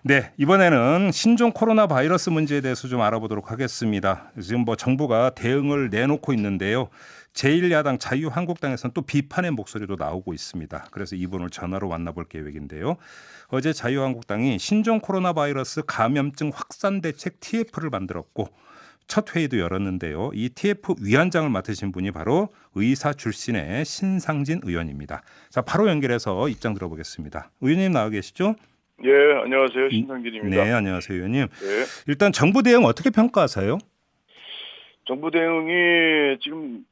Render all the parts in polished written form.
네, 이번에는 신종 코로나 바이러스 문제에 대해서 좀 알아보도록 하겠습니다. 지금 뭐 정부가 대응을 내놓고 있는데요. 제1야당 자유한국당에서는 또 비판의 목소리도 나오고 있습니다. 그래서 이분을 전화로 만나볼 계획인데요. 어제 자유한국당이 신종 코로나 바이러스 감염증 확산 대책 TF를 만들었고 첫 회의도 열었는데요. 이 TF 위원장을 맡으신 분이 바로 의사 출신의 신상진 의원입니다. 자, 바로 연결해서 입장 들어보겠습니다. 의원님 나와 계시죠? 예, 안녕하세요. 신상진입니다. 네, 안녕하세요, 의원님. 예. 일단 정부 대응 어떻게 평가하세요? 정부 대응이 지금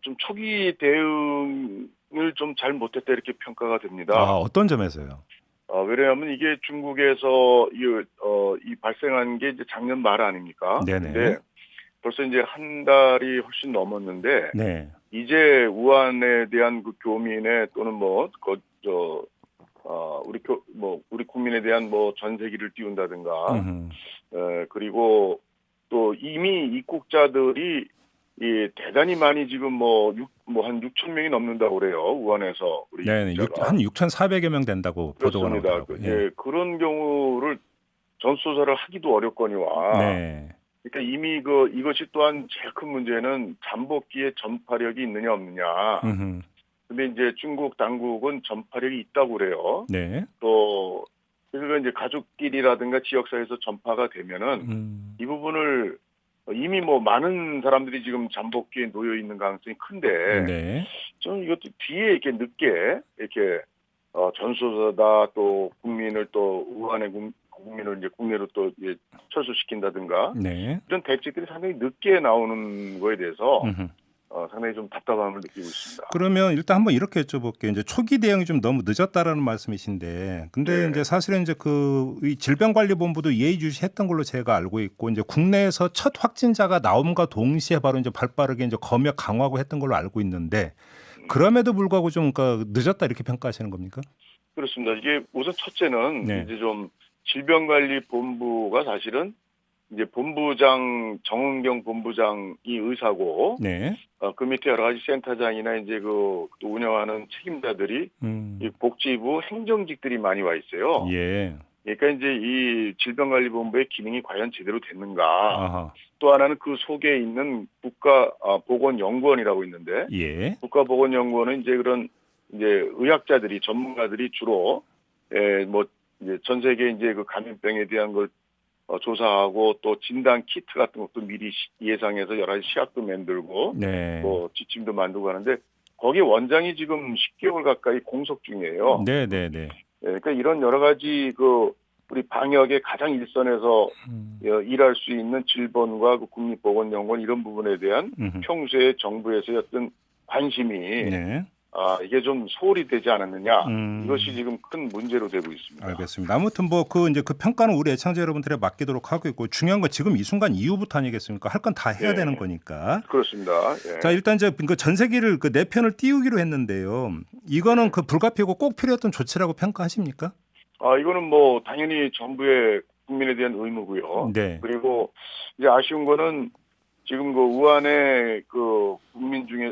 좀 초기 대응을 좀 잘 못했다 이렇게 평가가 됩니다. 어떤 점에서요? 왜냐하면 이게 중국에서 이 발생한 게 이제 작년 말 아닙니까? 네네. 근데 벌써 이제 한 달이 훨씬 넘었는데 네. 이제 우한에 대한 그 교민의 또는 우리 국민에 대한 뭐 전세기를 띄운다든가 그리고 또 이미 입국자들이 대단히 많이 지금 한 6천 명이 넘는다고 그래요. 우한에서 우리 네, 입국자가. 한 6,400여 명 된다고 보도가 그렇습니다. 나오더라고요. 예, 그런 경우를 전수조사를 하기도 어렵거니와. 네. 그러니까 이미 이것이 또한 제일 큰 문제는 잠복기에 전파력이 있느냐 없느냐. 음흠. 근데 이제 중국 당국은 전파력이 있다고 그래요. 네. 또 그래서 이제 가족끼리라든가 지역사회에서 전파가 되면은 이 부분을 이미 많은 사람들이 지금 잠복기에 놓여 있는 가능성이 큰데 네. 저는 이것도 뒤에 이렇게 늦게 이렇게 전수조사다 또 국민을 또 우한의 국민을 이제 국내로 또 철수시킨다든가 네. 이런 대책들이 상당히 늦게 나오는 거에 대해서 음흠. 상당히 좀 답답함을 느끼고 있습니다. 그러면 일단 한번 이렇게 여쭤볼게요. 이제 초기 대응이 좀 너무 늦었다라는 말씀이신데, 근데 네. 이제 사실은 이제 이 질병관리본부도 예의주시했던 걸로 제가 알고 있고, 이제 국내에서 첫 확진자가 나옴과 동시에 바로 이제 발빠르게 이제 검역 강화하고 했던 걸로 알고 있는데, 그럼에도 불구하고 좀 그러니까 늦었다 이렇게 평가하시는 겁니까? 그렇습니다. 이게 우선 첫째는 네. 이제 좀 질병관리본부가 사실은 이제 정은경 본부장이 의사고, 네. 그 밑에 여러 가지 센터장이나 이제 또 운영하는 책임자들이 이 복지부 행정직들이 많이 와 있어요. 예. 그러니까 이제 이 질병관리본부의 기능이 과연 제대로 됐는가. 아하. 또 하나는 그 속에 있는 국가보건연구원이라고 있는데, 예. 국가보건연구원은 이제 그런 이제 의학자들이 전문가들이 주로 이제 전 세계 이제 그 감염병에 대한 걸 조사하고 또 진단 키트 같은 것도 미리 예상해서 여러 가지 시약도 만들고 네. 또 지침도 만들고 하는데 거기 원장이 지금 10개월 가까이 공석 중이에요. 네, 네, 네. 그러니까 이런 여러 가지 우리 방역의 가장 일선에서 일할 수 있는 질본과 그 국립보건연구원 이런 부분에 대한 평소에 정부에서의 어떤 관심이 네. 이게 좀 소홀히 되지 않았느냐. 이것이 지금 큰 문제로 되고 있습니다. 알겠습니다. 아무튼 이제 그 평가는 우리 애청자 여러분들에 맡기도록 하고 있고 중요한 건 지금 이 순간 이후부터 아니겠습니까? 할 건 다 해야 되는 거니까. 그렇습니다. 예. 자, 일단 이제 그 전세기를 네 편을 띄우기로 했는데요. 이거는 그 불가피하고 꼭 필요했던 조치라고 평가하십니까? 이거는 당연히 정부의 국민에 대한 의무고요. 네. 그리고 이제 아쉬운 거는 지금 우한의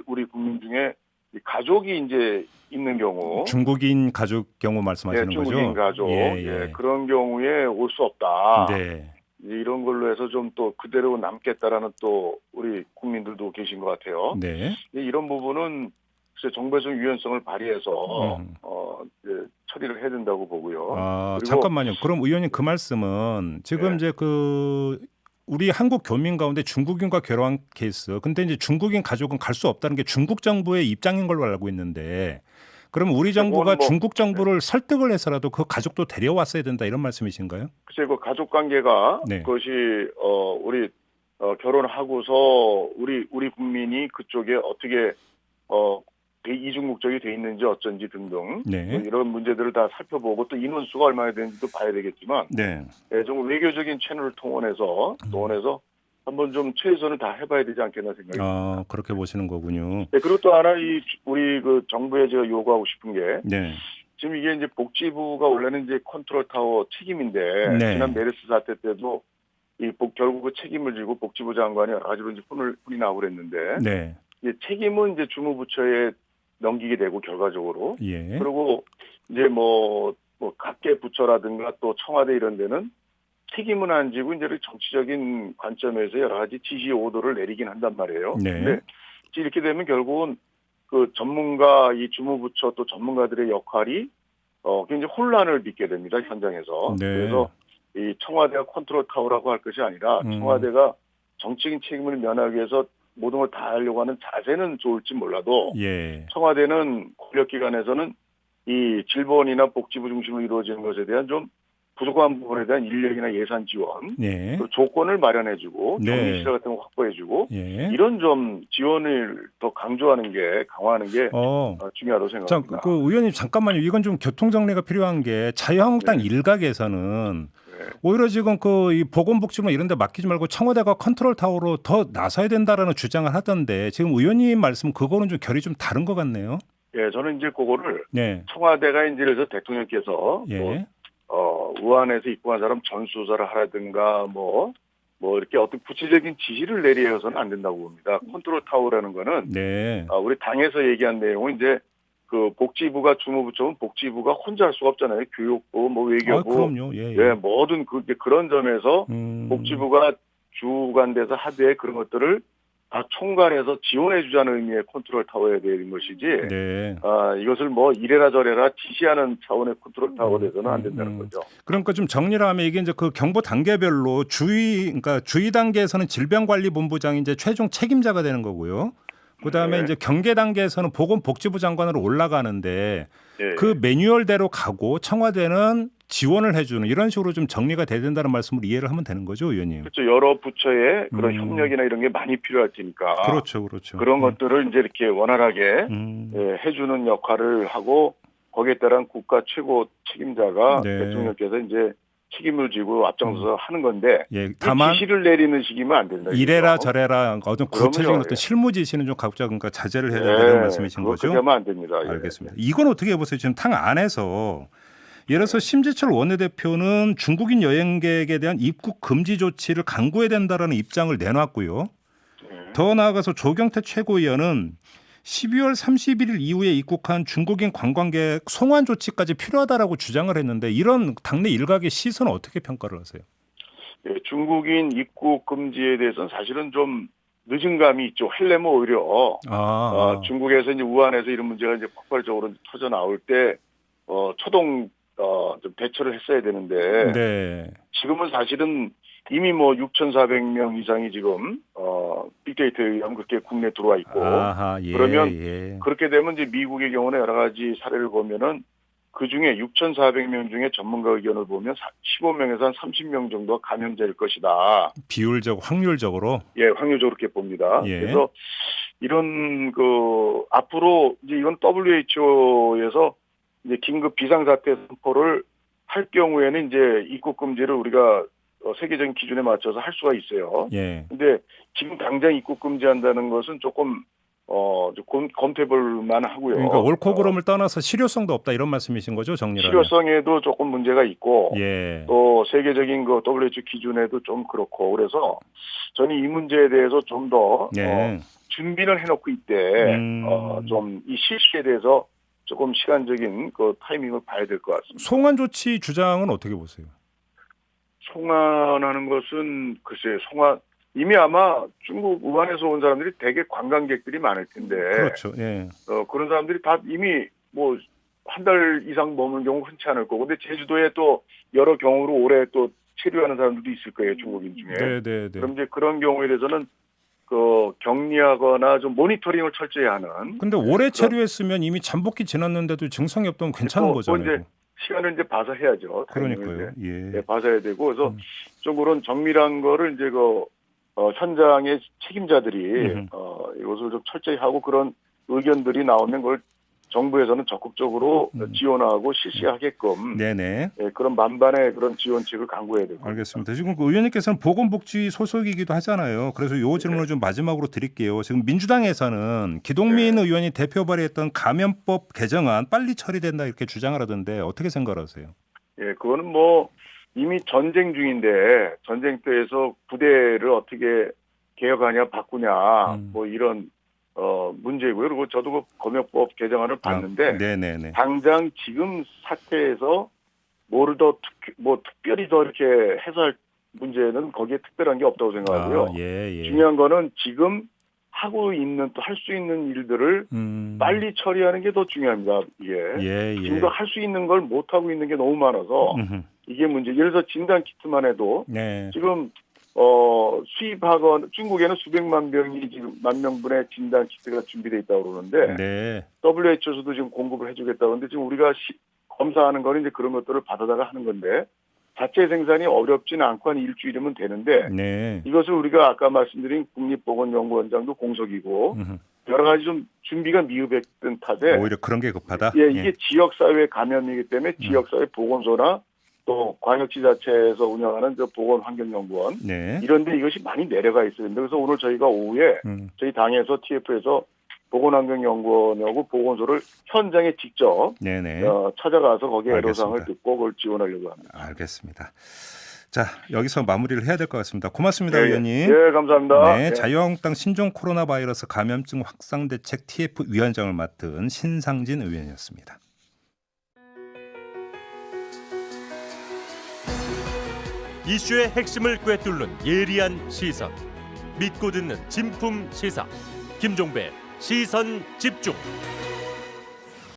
우리 국민 중에 이 가족이 이제 있는 경우. 중국인 가족 경우 말씀하시는 거죠? 중국인 가족. 예. 그런 경우에 올 수 없다. 네. 이런 걸로 해서 좀 또 그대로 남겠다라는 또 우리 국민들도 계신 것 같아요. 네. 이런 부분은 글쎄 정부에서 유연성을 발휘해서 이제 처리를 해야 된다고 보고요. 그리고 잠깐만요. 그럼 의원님 그 말씀은 지금 이제 우리 한국 교민 가운데 중국인과 결혼한 케이스. 근데 이제 중국인 가족은 갈 수 없다는 게 중국 정부의 입장인 걸로 알고 있는데, 그럼 우리 정부가 중국 정부를 설득을 해서라도 그 가족도 데려왔어야 된다 이런 말씀이신가요? 글쎄 그 가족 관계가 그것이 우리 결혼하고서 우리 국민이 그쪽에 어떻게 이중국적이 돼 있는지 어쩐지 등등 이런 문제들을 다 살펴보고 또 인원수가 얼마나 되는지도 봐야 되겠지만 좀 외교적인 채널을 통해서 한번 좀 최선을 다 해봐야 되지 않겠나 생각이 듭니다. 그렇게 보시는 거군요. 그리고 또 하나 우리 정부에 제가 요구하고 싶은 게 지금 이게 이제 복지부가 원래는 이제 컨트롤 타워 책임인데 지난 메르스 사태 때도 결국 그 책임을 지고 복지부 장관이 여러 가지로 이제 혼이 나고 그랬는데 이제 책임은 이제 주무부처에 넘기게 되고 결과적으로 그리고 이제 뭐 각계 부처라든가 또 청와대 이런 데는 책임은 안 지고 이제 정치적인 관점에서 여러 가지 지시 오도를 내리긴 한단 말이에요. 네. 근데 이렇게 되면 결국은 그 전문가 이 주무부처 또 전문가들의 역할이 굉장히 혼란을 빚게 됩니다, 현장에서. 네. 그래서 이 청와대가 컨트롤 타워라고 할 것이 아니라 청와대가 정치적인 책임을 면하기 위해서 모든 걸 다 하려고 하는 자세는 좋을지 몰라도 예. 청와대는 권력기관에서는 이 질본이나 복지부 중심으로 이루어지는 것에 대한 좀 부족한 부분에 대한 인력이나 예산 지원, 예. 그 조건을 마련해주고 네. 정리시설 같은 거 확보해주고 예. 이런 좀 지원을 더 강조하는 게 강화하는 게 중요하다고 생각합니다. 그 의원님 잠깐만요. 이건 좀 교통 정리가 필요한 게 자유한국당 네. 일각에서는 네. 오히려 지금 그 이 보건복지부 이런 데 맡기지 말고 청와대가 컨트롤 타워로 더 나서야 된다라는 주장을 하던데 지금 의원님 말씀 그거는 좀 결이 좀 다른 것 같네요. 예, 저는 이제 그거를 네. 청와대가 이제 그래서 대통령께서 예. 우한에서 입국한 사람 전수조사를 하라든가 뭐 이렇게 어떤 구체적인 지시를 내려서는 안 된다고 봅니다. 컨트롤 타워라는 거는 네. 우리 당에서 얘기한 내용은 이제 그 복지부가 주무부처는 복지부가 혼자 할 수가 없잖아요. 교육부, 뭐 외교부, 그럼요. 예. 예, 뭐든 그런 점에서 복지부가 주관돼서 하되 그런 것들을 다 총괄해서 지원해주자는 의미의 컨트롤 타워에 대한 것이지. 네. 이것을 뭐 이래라 저래라 지시하는 차원의 컨트롤 타워에 대해서는 안 된다는 거죠. 그러니까 좀 정리를 하면 이게 이제 그 경보 단계별로 그러니까 주의 단계에서는 질병관리본부장이 이제 최종 책임자가 되는 거고요. 그다음에 네. 이제 경계 단계에서는 보건복지부 장관으로 올라가는데 예. 그 매뉴얼대로 가고 청와대는 지원을 해주는 이런 식으로 좀 정리가 돼야 된다는 말씀으로 이해를 하면 되는 거죠, 의원님? 그렇죠. 여러 부처의 그런 협력이나 이런 게 많이 필요할 테니까. 그렇죠. 그런 것들을 이제 이렇게 원활하게 해주는 역할을 하고 거기에 따른 국가 최고 책임자가 네. 대통령께서 이제 책임을 지고 앞장서서 하는 건데 예, 다만 지시를 내리는 식이면 안 된다. 이래라 저래라 어떤 구체적인 그럼요. 어떤 실무 지시는 좀 각자 그러니까 자제를 해야 네. 된다는 말씀이신 거죠? 그렇게 하면 안 됩니다. 예. 알겠습니다. 이건 어떻게 보세요? 지금 당 안에서 예를 들어서 심재철 원내대표는 중국인 여행객에 대한 입국 금지 조치를 강구해야 된다라는 입장을 내놨고요. 더 나아가서 조경태 최고위원은 12월 31일 이후에 입국한 중국인 관광객 송환 조치까지 필요하다라고 주장을 했는데 이런 당내 일각의 시선은 어떻게 평가를 하세요? 예, 중국인 입국 금지에 대해서는 사실은 좀 늦은 감이 있죠. 하려면 오히려 중국에서 이제 우한에서 이런 문제가 이제 폭발적으로 터져 나올 때 초동 좀 대처를 했어야 되는데 네. 지금은 사실은 이미 뭐 6,400명 이상이 지금 빅데이터에 의하면 그렇게 국내에 들어와 있고 그러면 그렇게 되면 이제 미국의 경우는 여러 가지 사례를 보면은 그 중에 6,400명 중에 전문가 의견을 보면 15명에서 한 30명 정도가 감염자일 것이다. 확률적으로? 예, 확률적으로 그렇게 봅니다. 예. 그래서 이런 앞으로 이제 이건 WHO에서 이제 긴급 비상사태 선포를 할 경우에는 이제 입국 금지를 우리가 세계적인 기준에 맞춰서 할 수가 있어요. 예. 근데 지금 당장 입국 금지한다는 것은 조금 검토해볼만 하고요. 그러니까 옳고 그름을 떠나서 실효성도 없다 이런 말씀이신 거죠, 정리를 실효성에도 조금 문제가 있고 예. 또 세계적인 WHO 기준에도 좀 그렇고 그래서 저는 이 문제에 대해서 좀 더 준비를 해놓고 있대 좀 이 실시에 대해서 조금 시간적인 그 타이밍을 봐야 될 것 같습니다. 송환 조치 주장은 어떻게 보세요? 송환하는 것은 글쎄 이미 아마 중국 우한에서 온 사람들이 대개 관광객들이 많을 텐데. 그렇죠. 예. 그런 사람들이 다 이미 뭐 한 달 이상 머무는 경우 흔치 않을 거고. 근데 제주도에 또 여러 경우로 올해 또 체류하는 사람들도 있을 거예요, 중국인 중에. 네. 그럼 이제 그런 경우에 대해서는 격리하거나 좀 모니터링을 철저히 하는. 근데 올해 체류했으면 이미 잠복기 지났는데도 증상이 없다면 괜찮은 거잖아요. 이제 시간을 이제 봐서 해야죠. 그러니까요. 예. 봐서 해야 되고 그래서 좀 그런 정밀한 거를 이제 현장의 책임자들이 이것을 좀 철저히 하고 그런 의견들이 나오면 그걸 정부에서는 적극적으로 지원하고 실시하게끔 네네. 그런 만반의 그런 지원책을 강구해야 되고. 알겠습니다. 지금 그 의원님께서는 보건복지 소속이기도 하잖아요. 그래서 이 질문을 좀 마지막으로 드릴게요. 지금 민주당에서는 기동민 의원이 대표 발의했던 감염법 개정안 빨리 처리된다 이렇게 주장을 하던데 어떻게 생각하세요? 예, 그거는 뭐 이미 전쟁 중인데 전쟁터에서 부대를 어떻게 개혁하냐 바꾸냐 뭐 이런 문제고요. 그리고 저도 그 검역법 개정안을 봤는데 네네네. 당장 지금 사태에서 뭐를 특별히 더 이렇게 해소할 문제는 거기에 특별한 게 없다고 생각하고요. 예. 중요한 거는 지금 하고 있는 또 할 수 있는 일들을 빨리 처리하는 게 더 중요합니다. 이게 지금도 할 수 있는 걸 못 하고 있는 게 너무 많아서 이게 문제. 예를 들어 진단 키트만 해도 지금 수입하건 중국에는 수백만 병이 지금 10,000명분의 진단 키트가 준비되어 있다고 그러는데 WHO에서도 지금 공급을 해주겠다고 하는데 지금 우리가 검사하는 거는 이제 그런 것들을 받아다가 하는 건데 자체 생산이 어렵지는 않고 한 일주일이면 되는데 이것을 우리가 아까 말씀드린 국립보건연구원장도 공석이고 여러 가지 좀 준비가 미흡했던 탓에 오히려 그런 게 급하다. 이게 지역사회 감염이기 때문에 지역사회 보건소나 또 광역지자체에서 운영하는 보건환경연구원 이런데 이것이 많이 내려가 있어요. 그래서 오늘 저희가 오후에 저희 당에서 TF에서 보건환경연구원하고 보건소를 현장에 직접 찾아가서 거기에 애로사항을 듣고 그걸 지원하려고 합니다. 알겠습니다. 자, 여기서 마무리를 해야 될 것 같습니다. 고맙습니다, 의원님. 네, 감사합니다. 자유한국당 신종 코로나 바이러스 감염증 확산 대책 TF 위원장을 맡은 신상진 의원이었습니다. 이슈의 핵심을 꿰뚫는 예리한 시선, 믿고 듣는 진품 시사, 김종배 시선 집중.